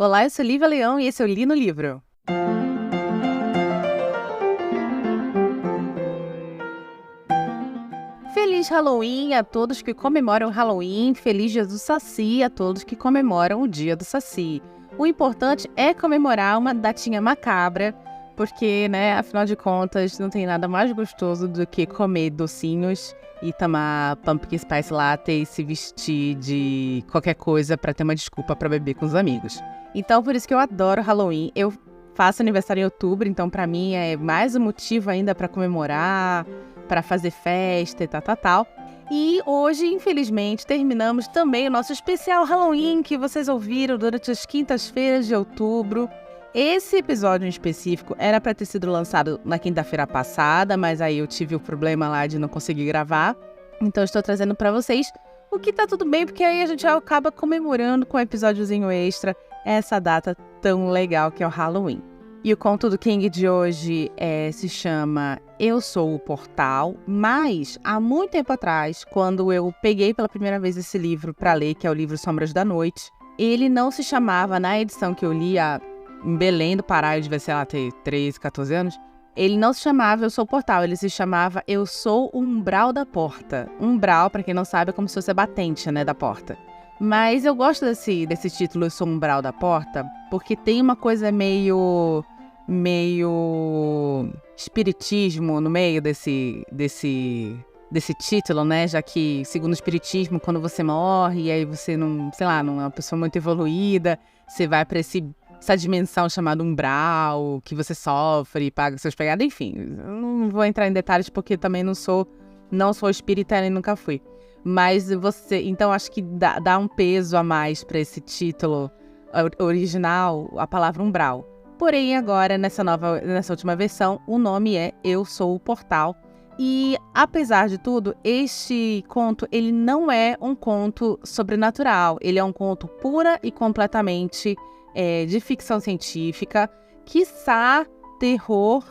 Olá, eu sou Lívia Leão e esse é o Li no Livro. Feliz Halloween a todos que comemoram Halloween, feliz Dia do Saci a todos que comemoram o Dia do Saci. O importante é comemorar uma datinha macabra, porque, afinal de contas, não tem nada mais gostoso do que comer docinhos e tomar pumpkin spice latte e se vestir de qualquer coisa pra ter uma desculpa pra beber com os amigos. Então, por isso que eu adoro Halloween. Eu faço aniversário em outubro, então pra mim é mais um motivo ainda pra comemorar, pra fazer festa e tal. E hoje, infelizmente, terminamos também o nosso especial Halloween que vocês ouviram durante as quintas-feiras de outubro. Esse episódio em específico era para ter sido lançado na quinta-feira passada, mas aí eu tive o problema lá de não conseguir gravar. Então estou trazendo para vocês, o que tá tudo bem, porque aí a gente acaba comemorando com um episódiozinho extra essa data tão legal que é o Halloween. E o conto do King de hoje se chama Eu Sou o Portal, mas há muito tempo atrás, quando eu peguei pela primeira vez esse livro para ler, que é o livro Sombras da Noite, ele não se chamava, na edição que eu li em Belém do Pará, eu devia, ter 13, 14 anos, ele não se chamava Eu Sou o Portal, ele se chamava Eu Sou o Umbral da Porta. Umbral, para quem não sabe, é como se fosse a batente, da porta. Mas eu gosto desse título Eu Sou o Umbral da Porta, porque tem uma coisa meio espiritismo no meio desse título, já que, segundo o espiritismo, quando você morre e aí você não é uma pessoa muito evoluída, você vai para essa dimensão chamada umbral, que você sofre e paga seus pecados, enfim, eu não vou entrar em detalhes porque também não sou espírita e nunca fui. Mas então acho que dá um peso a mais para esse título original, a palavra umbral. Porém, agora, nessa última versão, o nome é Eu Sou o Portal. E, apesar de tudo, este conto, ele não é um conto sobrenatural. Ele é um conto pura e completamente de ficção científica, quiçá terror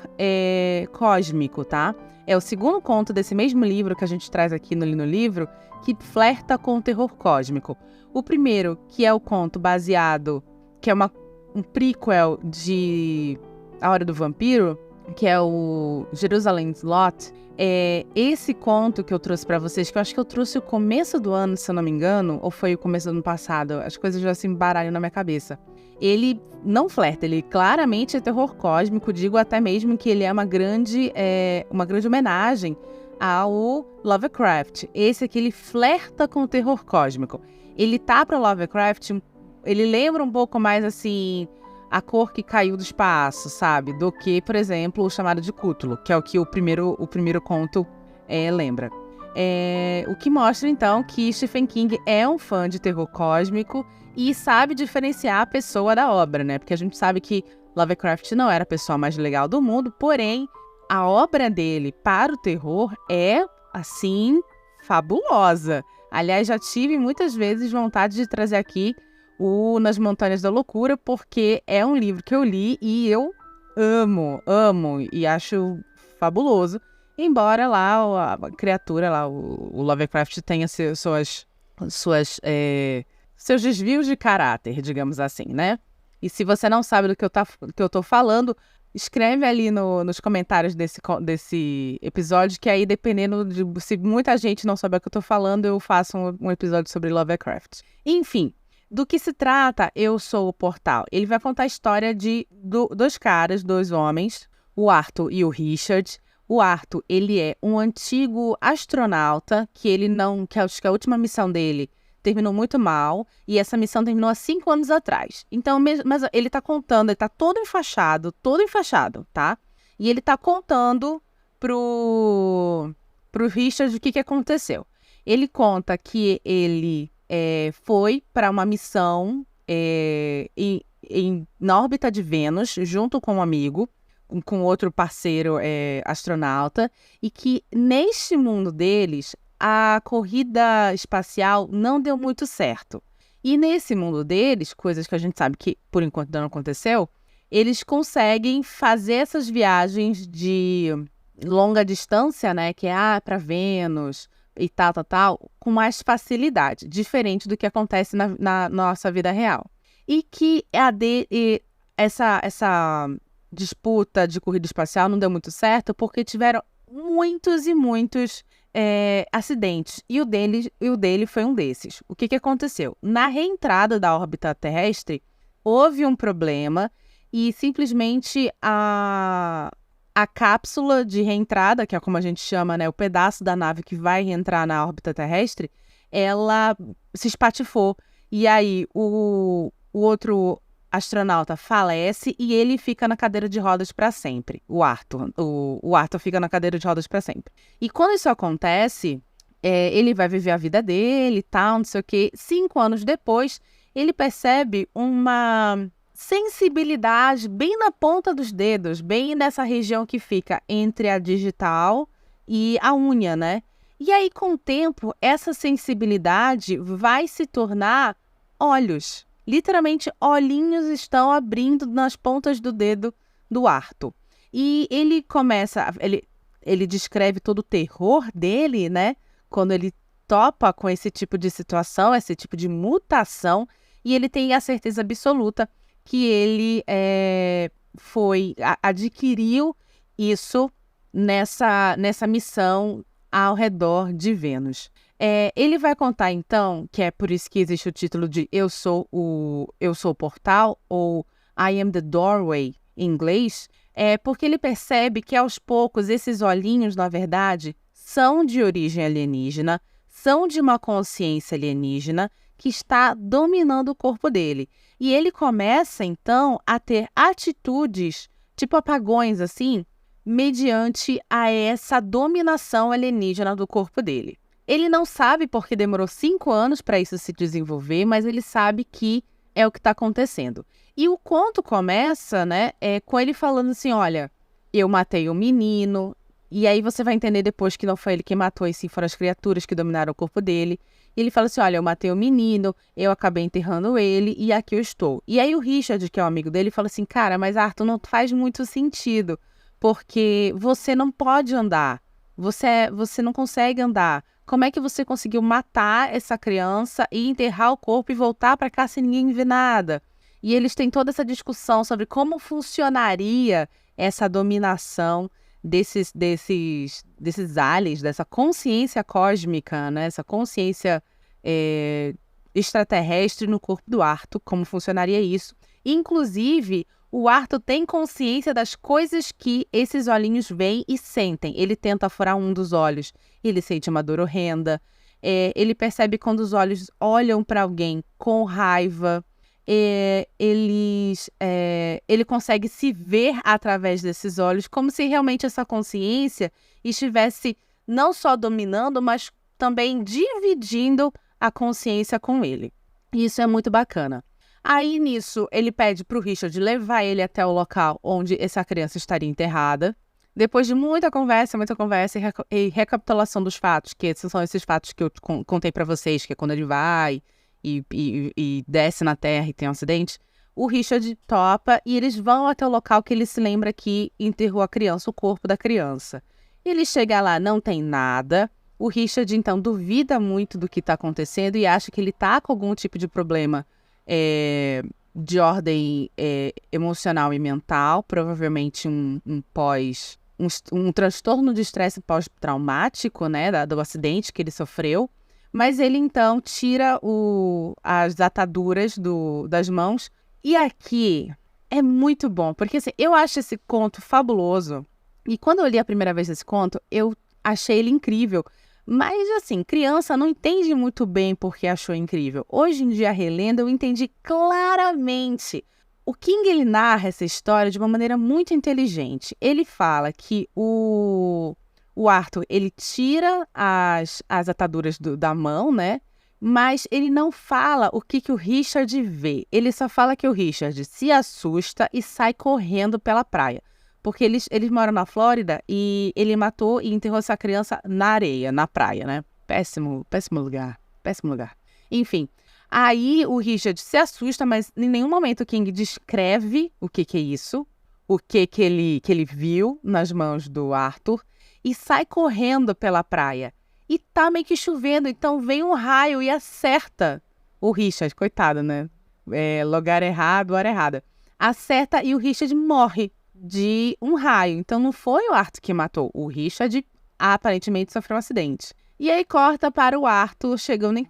cósmico, tá? É o segundo conto desse mesmo livro que a gente traz aqui no Li no Livro, que flerta com o terror cósmico. O primeiro, que é o conto baseado, que é um prequel de A Hora do Vampiro, que é o Jerusalem's Lot, esse conto que eu trouxe pra vocês, que eu acho que eu trouxe o começo do ano, se eu não me engano, ou foi o começo do ano passado, as coisas já se embaralham na minha cabeça. Ele não flerta, ele claramente é terror cósmico, digo até mesmo que ele é uma grande homenagem ao Lovecraft. Esse aqui, ele flerta com o terror cósmico. Ele tá para Lovecraft, ele lembra um pouco mais, assim, a cor que caiu do espaço, sabe? Do que, por exemplo, o chamado de Cthulhu, que é o que o primeiro conto lembra. O que mostra, então, que Stephen King é um fã de terror cósmico e sabe diferenciar a pessoa da obra, Porque a gente sabe que Lovecraft não era a pessoa mais legal do mundo, porém, a obra dele para o terror é, assim, fabulosa. Aliás, já tive muitas vezes vontade de trazer aqui o Nas Montanhas da Loucura, porque é um livro que eu li e eu amo e acho fabuloso. Embora lá a criatura, lá, o Lovecraft tenha seus desvios de caráter, digamos assim, E se você não sabe do que eu tô falando, escreve ali nos comentários desse episódio, que aí, dependendo de se muita gente não souber o que eu tô falando, eu faço um episódio sobre Lovecraft. Enfim, do que se trata Eu Sou o Portal? Ele vai contar a história de dois caras, dois homens, o Arthur e o Richard. O Arthur, ele é um antigo astronauta que acho que a última missão dele terminou muito mal, e essa missão terminou há 5 anos atrás. Então, mas ele tá contando, ele tá todo enfaixado, tá? E ele tá contando pro Richard o que aconteceu. Ele conta que ele foi para uma missão na órbita de Vênus, junto com um amigo, com outro parceiro astronauta, e que neste mundo deles, a corrida espacial não deu muito certo. E nesse mundo deles, coisas que a gente sabe que por enquanto não aconteceu, eles conseguem fazer essas viagens de longa distância, que é para Vênus e tal, com mais facilidade, diferente do que acontece na nossa vida real. e que essa disputa de corrida espacial não deu muito certo porque tiveram muitos e muitos acidentes, e o dele foi um desses. O que aconteceu? Na reentrada da órbita terrestre, houve um problema e simplesmente a cápsula de reentrada, que é como a gente chama, né, o pedaço da nave que vai reentrar na órbita terrestre, ela se espatifou. E aí o outro astronauta falece e ele fica na cadeira de rodas para sempre. O Arthur fica na cadeira de rodas para sempre. E quando isso acontece, ele vai viver a vida dele e tal, não sei o quê. 5 anos depois, ele percebe uma sensibilidade bem na ponta dos dedos, bem nessa região que fica entre a digital e a unha, né? E aí, com o tempo, essa sensibilidade vai se tornar olhos. Literalmente, olhinhos estão abrindo nas pontas do dedo do Arthur. E ele começa, ele descreve todo o terror dele, né? Quando ele topa com esse tipo de situação, esse tipo de mutação, e ele tem a certeza absoluta que ele adquiriu isso nessa missão ao redor de Vênus. Ele vai contar, então, que é por isso que existe o título de Eu Sou o Portal, ou I Am the Doorway, em inglês, porque ele percebe que, aos poucos, esses olhinhos, na verdade, são de origem alienígena, são de uma consciência alienígena que está dominando o corpo dele. E ele começa, então, a ter atitudes, tipo apagões, assim, mediante a essa dominação alienígena do corpo dele. Ele não sabe porque demorou 5 anos para isso se desenvolver, mas ele sabe que é o que está acontecendo. E o conto começa, né, com ele falando assim, olha, eu matei um menino, e aí você vai entender depois que não foi ele que matou, e sim foram as criaturas que dominaram o corpo dele. E ele fala assim, olha, eu matei um menino, eu acabei enterrando ele, e aqui eu estou. E aí o Richard, que é um amigo dele, fala assim, cara, mas Arthur, não faz muito sentido, porque você não pode andar, você não consegue andar. Como é que você conseguiu matar essa criança e enterrar o corpo e voltar para cá sem ninguém ver nada? E eles têm toda essa discussão sobre como funcionaria essa dominação desses aliens, dessa consciência cósmica, né? Essa consciência extraterrestre no corpo do Arthur, como funcionaria isso. Inclusive, o Arthur tem consciência das coisas que esses olhinhos veem e sentem. Ele tenta furar um dos olhos, ele sente uma dor horrenda. Ele percebe quando os olhos olham para alguém com raiva. Ele consegue se ver através desses olhos, como se realmente essa consciência estivesse não só dominando, mas também dividindo a consciência com ele. E isso é muito bacana. Aí, nisso, ele pede para o Richard levar ele até o local onde essa criança estaria enterrada. Depois de muita conversa e recapitulação dos fatos, que são esses fatos que eu contei para vocês, que é quando ele vai e desce na terra e tem um acidente, o Richard topa e eles vão até o local que ele se lembra que enterrou a criança, o corpo da criança. Ele chega lá, não tem nada. O Richard, então, duvida muito do que está acontecendo e acha que ele está com algum tipo de problema de ordem emocional e mental, provavelmente um transtorno de estresse pós-traumático, né, do acidente que ele sofreu. Mas ele, então, tira as ataduras das mãos. E aqui é muito bom, porque assim, eu acho esse conto fabuloso. E quando eu li a primeira vez esse conto, eu achei ele incrível. Mas, assim, criança não entende muito bem porque achou incrível. Hoje em dia, relendo, eu entendi claramente. O King, ele narra essa história de uma maneira muito inteligente. Ele fala que o Arthur, ele tira as ataduras da mão, né? Mas ele não fala o que o Richard vê. Ele só fala que o Richard se assusta e sai correndo pela praia. Porque eles moram na Flórida e ele matou e enterrou essa criança na areia, na praia, né? Péssimo lugar. Péssimo lugar. Enfim, aí o Richard se assusta, mas em nenhum momento o King descreve o que é isso, o que ele viu nas mãos do Arthur, e sai correndo pela praia. E tá meio que chovendo, então vem um raio e acerta o Richard, coitado, né? lugar errado, hora errada. Acerta e o Richard morre de um raio. Então não foi o Arthur que matou. O Richard aparentemente sofreu um acidente. E aí corta para o Arthur chegando,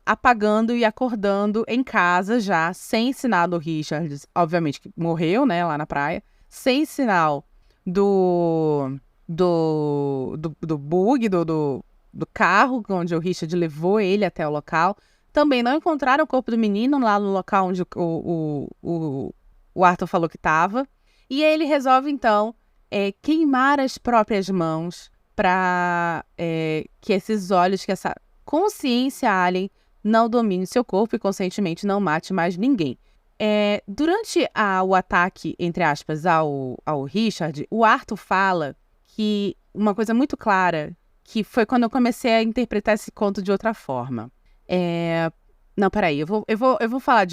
apagando e acordando em casa já, sem sinal do Richard. Obviamente que morreu, né, lá na praia. Sem sinal do bug, do carro, onde o Richard levou ele até o local. Também não encontraram o corpo do menino lá no local onde o Arthur falou que estava. E aí ele resolve, então, queimar as próprias mãos para que esses olhos, que essa consciência alien não domine seu corpo e, conscientemente, não mate mais ninguém. Durante o ataque, entre aspas, ao Richard, o Arthur fala que uma coisa muito clara, que foi quando eu comecei a interpretar esse conto de outra forma. Não, peraí, eu vou falar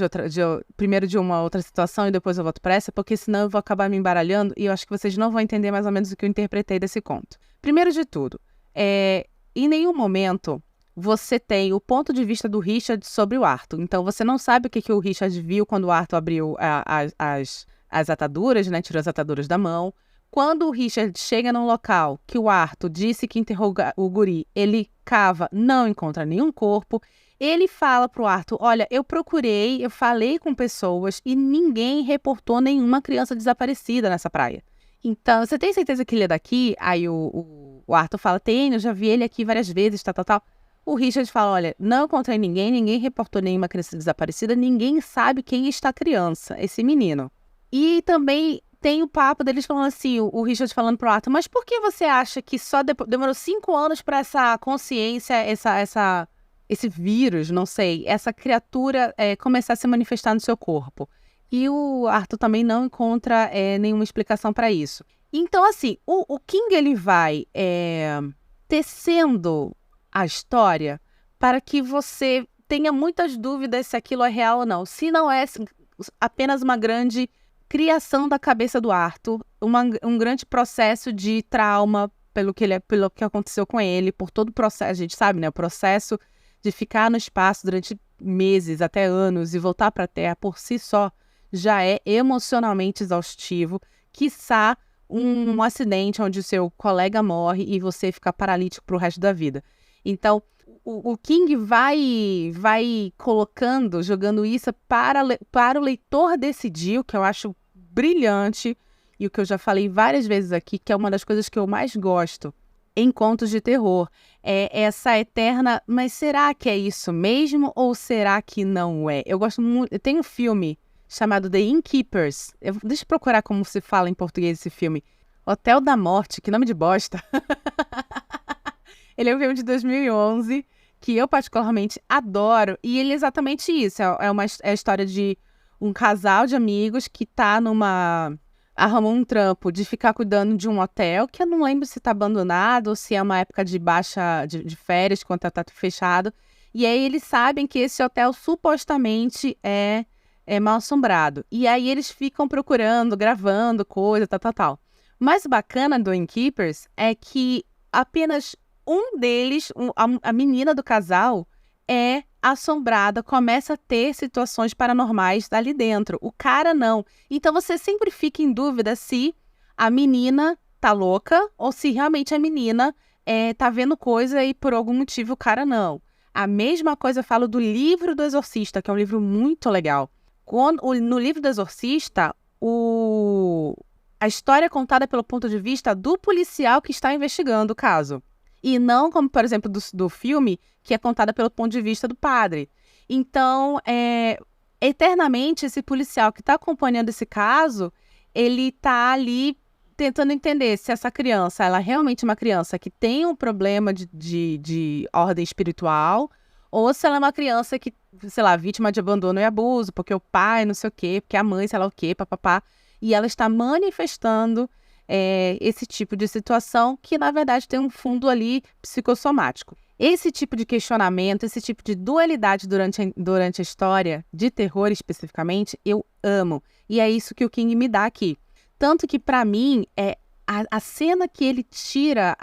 primeiro de uma outra situação e depois eu volto para essa, porque senão eu vou acabar me embaralhando e eu acho que vocês não vão entender mais ou menos o que eu interpretei desse conto. Primeiro de tudo, em nenhum momento você tem o ponto de vista do Richard sobre o Arthur. Então, você não sabe o que o Richard viu quando o Arthur abriu as ataduras, né? Tirou as ataduras da mão. Quando o Richard chega num local que o Arthur disse que interroga o guri, ele cava, não encontra nenhum corpo. Ele fala pro Arthur, olha, eu procurei, eu falei com pessoas e ninguém reportou nenhuma criança desaparecida nessa praia. Então, você tem certeza que ele é daqui? Aí o Arthur fala, tenho, eu já vi ele aqui várias vezes, tal. O Richard fala, olha, não encontrei ninguém reportou nenhuma criança desaparecida, ninguém sabe quem está a criança, esse menino. E também tem o papo deles falando assim, o Richard falando pro Arthur, mas por que você acha que só demorou 5 anos para essa consciência, esse vírus, não sei, essa criatura começar a se manifestar no seu corpo? E o Arthur também não encontra nenhuma explicação para isso. Então, assim, o King, ele vai tecendo a história para que você tenha muitas dúvidas se aquilo é real ou não. Se não é apenas uma grande criação da cabeça do Arthur, um grande processo de trauma pelo que aconteceu com ele, por todo o processo, a gente sabe, né? O processo de ficar no espaço durante meses, até anos, e voltar para a Terra por si só, já é emocionalmente exaustivo, quiçá um acidente onde o seu colega morre e você fica paralítico para o resto da vida. Então, o King vai colocando, jogando isso para o leitor decidir, o que eu acho brilhante, e o que eu já falei várias vezes aqui, que é uma das coisas que eu mais gosto em contos de terror, é essa eterna, mas será que é isso mesmo ou será que não é? Eu gosto muito, tem um filme chamado The Innkeepers, deixa eu procurar como se fala em português esse filme, Hotel da Morte, que nome de bosta. Ele é um filme de 2011, que eu particularmente adoro, e ele é exatamente isso, é a história de um casal de amigos que arrumou um trampo de ficar cuidando de um hotel, que eu não lembro se está abandonado ou se é uma época de de férias, quando está fechado, e aí eles sabem que esse hotel supostamente é mal assombrado, e aí eles ficam procurando, gravando coisa, tal. Mas o bacana do Innkeepers é que apenas um deles, a menina do casal, é assombrada, começa a ter situações paranormais ali dentro. O cara não. Então você sempre fica em dúvida se a menina tá louca ou se realmente a menina tá vendo coisa e por algum motivo o cara não. A mesma coisa eu falo do livro do Exorcista, que é um livro muito legal. No livro do Exorcista, a história é contada pelo ponto de vista do policial que está investigando o caso. E não como, por exemplo, do filme, que é contada pelo ponto de vista do padre. Então, eternamente, esse policial que está acompanhando esse caso, ele está ali tentando entender se essa criança, ela é realmente uma criança que tem um problema de ordem espiritual, ou se ela é uma criança que, sei lá, vítima de abandono e abuso, porque o pai não sei o quê, porque a mãe sei lá o quê, papapá, e ela está manifestando esse tipo de situação que, na verdade, tem um fundo ali psicossomático. Esse tipo de questionamento, esse tipo de dualidade durante a história, de terror especificamente, eu amo. E é isso que o King me dá aqui. Tanto que, para mim, a cena que ele tira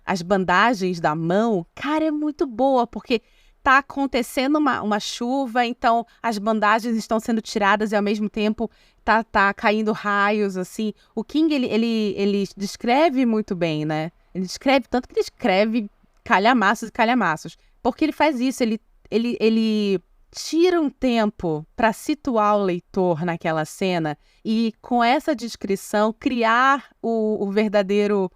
as bandagens da mão, cara, é muito boa, porque tá acontecendo uma chuva, então as bandagens estão sendo tiradas e ao mesmo tempo tá caindo raios, assim. O King, ele descreve muito bem, né? Ele descreve, tanto que ele escreve calhamaços e calhamaços. Porque ele faz isso, ele tira um tempo para situar o leitor naquela cena e, com essa descrição, criar o verdadeiro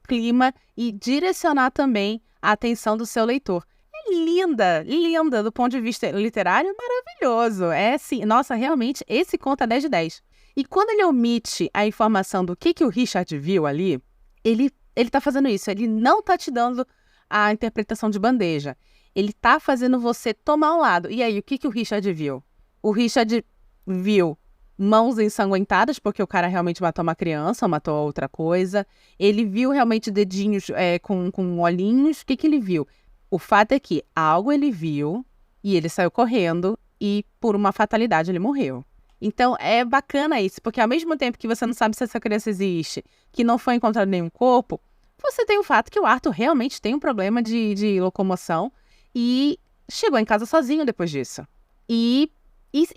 clima e direcionar também a atenção do seu leitor. É linda, linda, do ponto de vista literário, maravilhoso. É assim, nossa, realmente, esse conto é 10 de 10. E quando ele omite a informação do que o Richard viu ali, ele tá fazendo isso, ele não tá te dando a interpretação de bandeja. Ele tá fazendo você tomar um lado. E aí, o que o Richard viu? O Richard viu mãos ensanguentadas, porque o cara realmente matou uma criança, ou matou outra coisa. Ele viu realmente dedinhos com olhinhos. O que ele viu? O fato é que algo ele viu e ele saiu correndo e, por uma fatalidade, ele morreu. Então, é bacana isso, porque ao mesmo tempo que você não sabe se essa criança existe, que não foi encontrado nenhum corpo, você tem o fato que o Arthur realmente tem um problema de locomoção e chegou em casa sozinho depois disso. E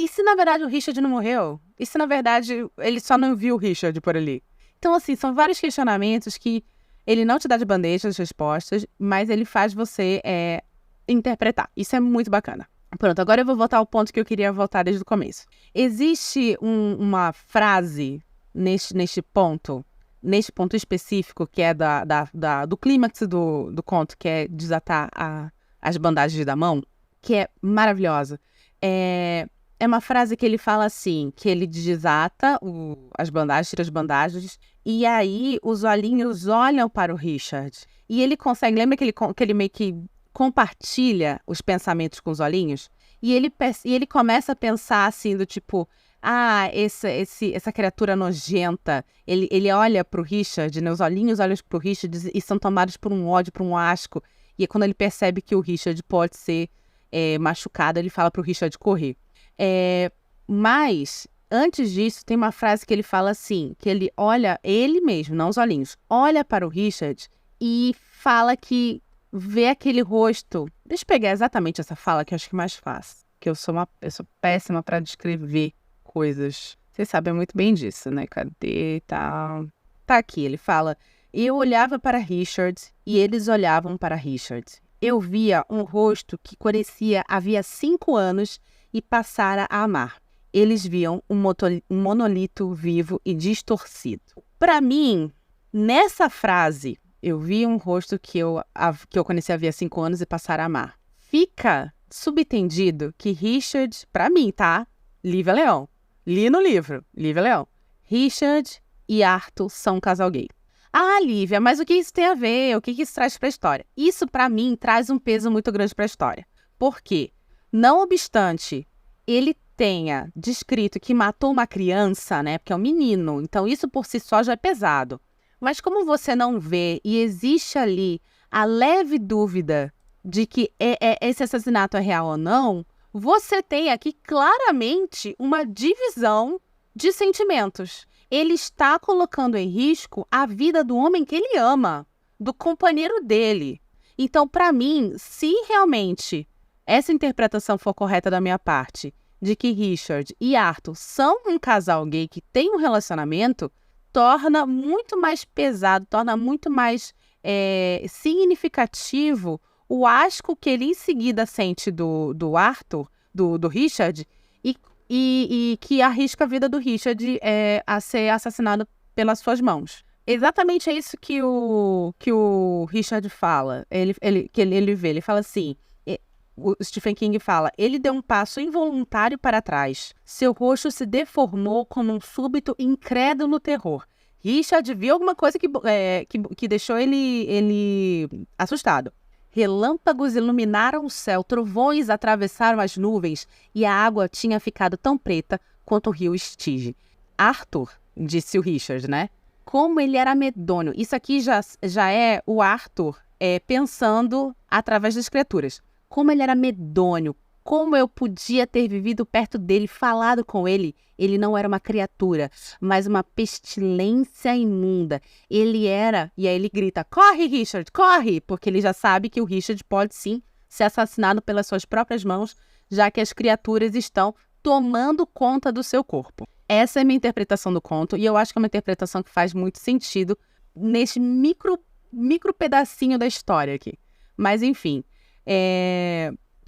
se na verdade o Richard não morreu? E se na verdade ele só não viu o Richard por ali? Então, assim, são vários questionamentos que ele não te dá de bandeja as respostas, mas ele faz você interpretar. Isso é muito bacana. Pronto, agora eu vou voltar ao ponto que eu queria voltar desde o começo. Existe uma frase neste ponto específico, que é do clímax do conto, que é desatar as bandagens da mão, que é maravilhosa. É uma frase que ele fala assim, que ele desata as bandagens, tira as bandagens, e aí os olhinhos olham para o Richard. E ele consegue, lembra que ele meio que compartilha os pensamentos com os olhinhos? E ele começa a pensar assim, do tipo, essa criatura nojenta, ele olha pro Richard, né? Os olhinhos olham pro Richard e são tomados por um ódio, por um asco. E é quando ele percebe que o Richard pode ser machucado, ele fala pro Richard correr. Mas, antes disso, tem uma frase que ele fala assim, que ele olha, ele mesmo, não os olhinhos, olha para o Richard e fala que vê aquele rosto. Deixa eu pegar exatamente essa fala, que eu acho que é mais fácil. Que eu sou péssima para descrever coisas. Vocês sabem muito bem disso, né? Cadê? Tá aqui, ele fala: eu olhava para Richard e eles olhavam para Richard. Eu via um rosto que parecia havia 5 anos e passara a amar. Eles viam um monolito vivo e distorcido. Para mim, nessa frase, eu vi um rosto que eu conheci havia 5 anos e passara a amar. Fica subentendido que Richard, para mim, tá? Lívia Leão. Li no livro, Lívia Leão. Richard e Arthur são um casal gay. Ah, Lívia, mas o que isso tem a ver? O que isso traz para a história? Isso, para mim, traz um peso muito grande para a história. Por quê? Não obstante ele tenha descrito que matou uma criança, né? Porque é um menino, então isso por si só já é pesado. Mas como você não vê e existe ali a leve dúvida de que esse assassinato é real ou não, você tem aqui claramente uma divisão de sentimentos. Ele está colocando em risco a vida do homem que ele ama, do companheiro dele. Então, para mim, se realmente essa interpretação for correta da minha parte, de que Richard e Arthur são um casal gay que tem um relacionamento, torna muito mais pesado, torna muito mais significativo o asco que ele em seguida sente do Arthur, do Richard, e que arrisca a vida do Richard a ser assassinado pelas suas mãos. Exatamente é isso que o Richard fala. Ele fala assim, o Stephen King fala: ele deu um passo involuntário para trás. Seu rosto se deformou como um súbito incrédulo terror. Richard viu alguma coisa que deixou ele assustado. Relâmpagos iluminaram o céu, trovões atravessaram as nuvens e a água tinha ficado tão preta quanto o rio Styx. Arthur, disse o Richard, né? Como ele era medonho. Isso aqui já é o Arthur pensando através das criaturas. Como ele era medonho. Como eu podia ter vivido perto dele, falado com ele. Ele não era uma criatura, mas uma pestilência imunda. Ele era... E aí ele grita: corre, Richard, corre! Porque ele já sabe que o Richard pode sim ser assassinado pelas suas próprias mãos, já que as criaturas estão tomando conta do seu corpo. Essa é a minha interpretação do conto, e eu acho que é uma interpretação que faz muito sentido nesse micro pedacinho da história aqui. Mas, enfim,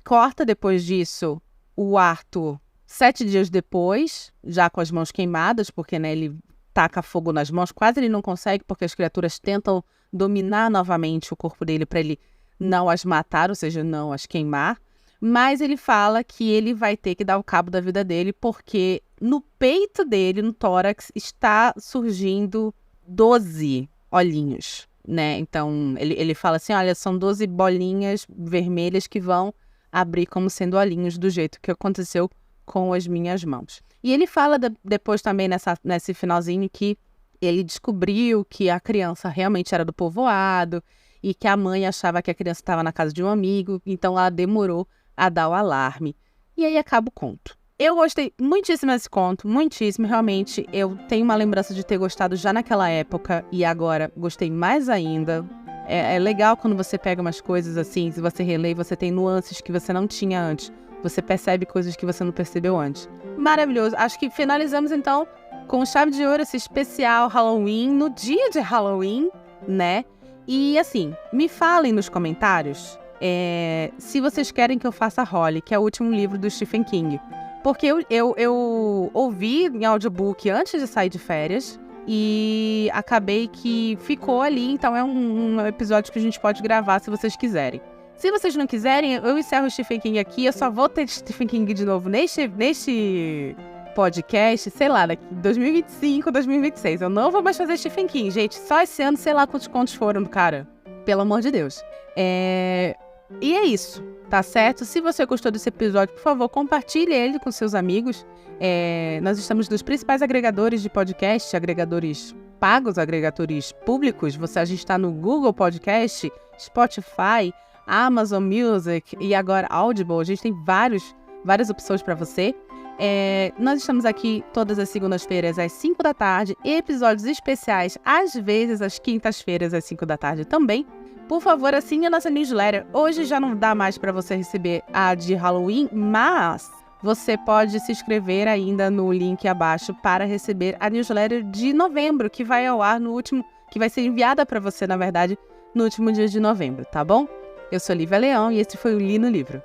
corta depois disso o Arthur 7 dias depois, já com as mãos queimadas, porque, né, ele taca fogo nas mãos, quase ele não consegue, porque as criaturas tentam dominar novamente o corpo dele para ele não as matar, ou seja, não as queimar. Mas ele fala que ele vai ter que dar o cabo da vida dele, porque no peito dele, no tórax, está surgindo 12 olhinhos, né? Então, ele fala assim, olha, são 12 bolinhas vermelhas que vão abrir como sendo olhinhos, do jeito que aconteceu com as minhas mãos. E ele fala depois também, nesse finalzinho, que ele descobriu que a criança realmente era do povoado e que a mãe achava que a criança estava na casa de um amigo, então ela demorou a dar o alarme. E aí acaba o conto. Eu gostei muitíssimo desse conto, muitíssimo, realmente. Eu tenho uma lembrança de ter gostado já naquela época e agora gostei mais ainda. É legal quando você pega umas coisas assim, se você relê, você tem nuances que você não tinha antes. Você percebe coisas que você não percebeu antes. Maravilhoso. Acho que finalizamos então com chave de ouro esse especial Halloween, no dia de Halloween, né? E assim, me falem nos comentários se vocês querem que eu faça Holly, que é o último livro do Stephen King. Porque eu ouvi em audiobook antes de sair de férias e acabei que ficou ali, então é um episódio que a gente pode gravar se vocês quiserem. Se vocês não quiserem, eu encerro o Stephen King aqui, eu só vou ter Stephen King de novo neste podcast, sei lá, daqui 2025, 2026. Eu não vou mais fazer Stephen King, gente. Só esse ano, sei lá quantos contos foram do cara. Pelo amor de Deus. E é isso, tá certo? Se você gostou desse episódio, por favor, compartilhe ele com seus amigos. Nós estamos nos principais agregadores de podcast, agregadores pagos, agregadores públicos. A gente está no Google Podcast, Spotify, Amazon Music e agora Audible. A gente tem várias opções para você. Nós estamos aqui todas as segundas-feiras às 5 da tarde, episódios especiais, às vezes às quintas-feiras às 5 da tarde também. Por favor, assine a nossa newsletter. Hoje já não dá mais para você receber a de Halloween, mas você pode se inscrever ainda no link abaixo para receber a newsletter de novembro, que vai ao ar que vai ser enviada para você, na verdade, no último dia de novembro, tá bom? Eu sou Lívia Leão e esse foi o Li no Livro.